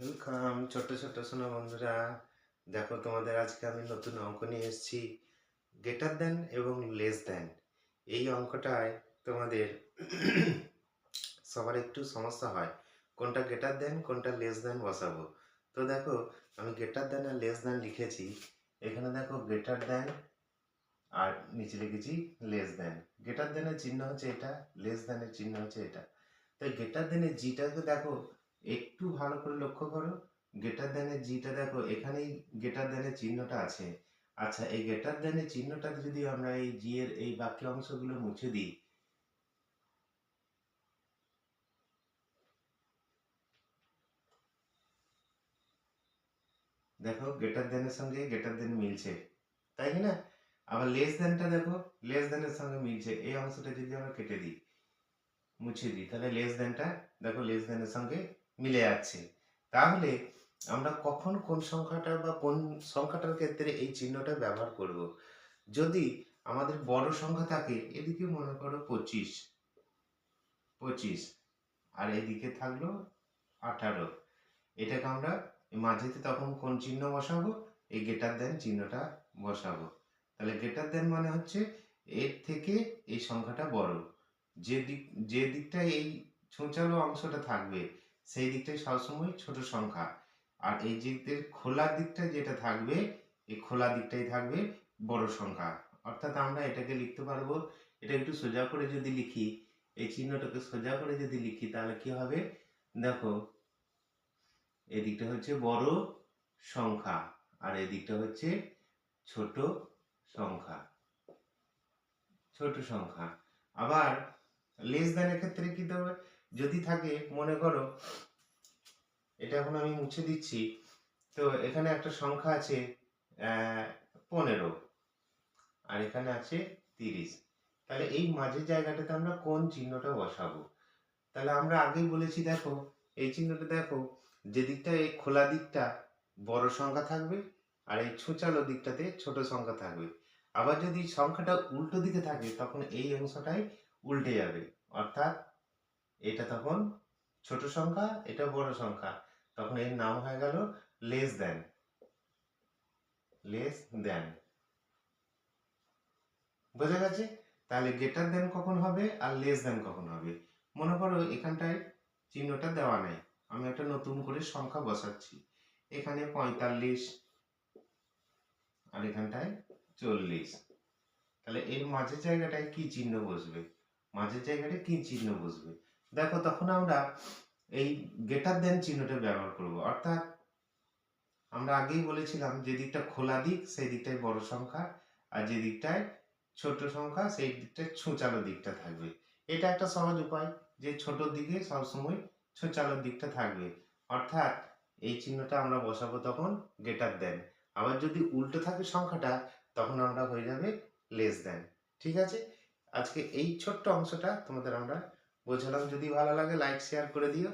Welcome ছোট্ট ছোট্ট সোনা বন্ধুরা। দেখো তোমাদের আজকে আমি নতুন অঙ্ক নিয়ে এসেছি, গ্রেটার দেন এবং লেস দেন। এই অঙ্কটায় তোমাদের সবার একটু সমস্যা হয়, কোনটা গ্রেটার দেন কোনটা লেস দেন বসাবো। তো দেখো, আমি গ্রেটার দেন আর লেস দেন লিখেছি। এখানে দেখো গ্রেটার দেন আর নিচে লিখেছি লেস দেন। গ্রেটার দেনের চিহ্ন হচ্ছে এটা, লেস দেনের চিহ্ন হচ্ছে এটা। তাই গ্রেটার দেনের জিটাকে দেখো, একটু ভালো করে লক্ষ্য করো। গ্রেটার দেনের জিটা দেখো, এখানেই গ্রেটার দেনের চিহ্নটা আছে। আচ্ছা, এই গ্রেটার দেনের চিহ্নটা যদি আমরা এই জি এর এই বাকি অংশগুলো মুছে দিই, দেখো গ্রেটার দেনের সঙ্গে গ্রেটার দেন মিলছে, তাই কি না? আবার লেস দেনটা দেখো, লেস দেনের সঙ্গে মিলছে। এই অংশটা যদি আমরা কেটে দিই, মুছে দিই, তাহলে লেস দেনটা দেখো লেস দেনের সঙ্গে মিলে যাচ্ছে। তাহলে আমরা কখন কোন সংখ্যাটা বা কোন সংখ্যাটার ক্ষেত্রে এই চিহ্নটা ব্যবহার করব? যদি আমাদের বড় সংখ্যা থাকে, এদিকে মনে করো 25, আর এদিকে থাকলো 18, এটাকে আমরা মাঝেতে তখন কোন চিহ্ন বসাবো? এই গ্রেটার দেন চিহ্নটা বসাবো। তাহলে গ্রেটার দেন মানে হচ্ছে এর থেকে এই সংখ্যাটা বড়। যে দিক যে দিকটায় এই ছোঁচালো অংশটা থাকবে, সেই দিকটাই সবসময় ছোট সংখ্যা। আর এই যে খোলা দিকটা যেটা থাকবে, এই খোলা দিকটাই থাকবে বড় সংখ্যা। অর্থাৎ আমরা এটাকে লিখতে পারবো, এটা একটু সোজা করে যদি লিখি, এই চিহ্নটাকে সোজা করে যদি লিখি, তাহলে কি হবে? দেখো, এই দিকটা হচ্ছে বড় সংখ্যা আর এই দিকটা হচ্ছে ছোট সংখ্যা, ছোট সংখ্যা। আবার লেস দ্যানের ক্ষেত্রে কি দেবে? যদি থাকে, মনে করো এটা এখন আমি মুছে দিচ্ছি, তো এখানে একটা সংখ্যা আছে 15 আর এখানে আছে 30। তাহলে এই মাঝের জায়গাটাতে আমরা কোন চিহ্নটা বসাবো? তাহলে আমরা আগেই বলেছি, দেখো এই চিহ্নটা দেখো, যে দিকটা এই খোলা দিকটা বড় সংখ্যা থাকবে আর এই ছুঁচালো দিকটাতে ছোট সংখ্যা থাকবে। আবার যদি সংখ্যাটা উল্টো দিকে থাকে, তখন এই অংশটাই উল্টে যাবে। অর্থাৎ এটা তখন ছোট সংখ্যা, এটা বড় সংখ্যা, তখন এর নাম হয়ে গেল লেস দেন। লেস দেন, বোঝা গেছে? তাহলে গ্রেটার দেন কখন হবে আর লেস দেন কখন হবে? মনে করো এখানটায় চিহ্নটা দেওয়া নেই, আমি একটা নতুন করে সংখ্যা বসাচ্ছি। এখানে 45 আর এখানটায় 40। তাহলে এর মাঝের জায়গাটায় কি চিহ্ন বসবে? মাঝের জায়গাটায় কি চিহ্ন বসবে? দেখো, তখন আমরা এই গ্রেটার দেন চিহ্নটা ব্যবহার করব। অর্থাৎ আমরা আগেই বলেছিলাম, যে দিকটা খোলা দিক সেই দিকটায় বড় সংখ্যা, আর যে দিকটায় ছোট সংখ্যা সেই দিকটায় ছুঁচালো দিকটা থাকবে। এটা একটা সহজ উপায়, যে ছোট দিকে সবসময় ছুঁচালো দিকটা থাকবে। অর্থাৎ এই চিহ্নটা আমরা বসাবো তখন গ্রেটার দেন। আবার যদি উল্টো থাকে সংখ্যাটা, তখন আমরা হয়ে যাবে লেস দেন। ঠিক আছে? আজকে এই ছোট্ট অংশটা তোমাদের আমরা বোঝালাম। যদি ভালো লাগে লাইক শেয়ার করে দিও।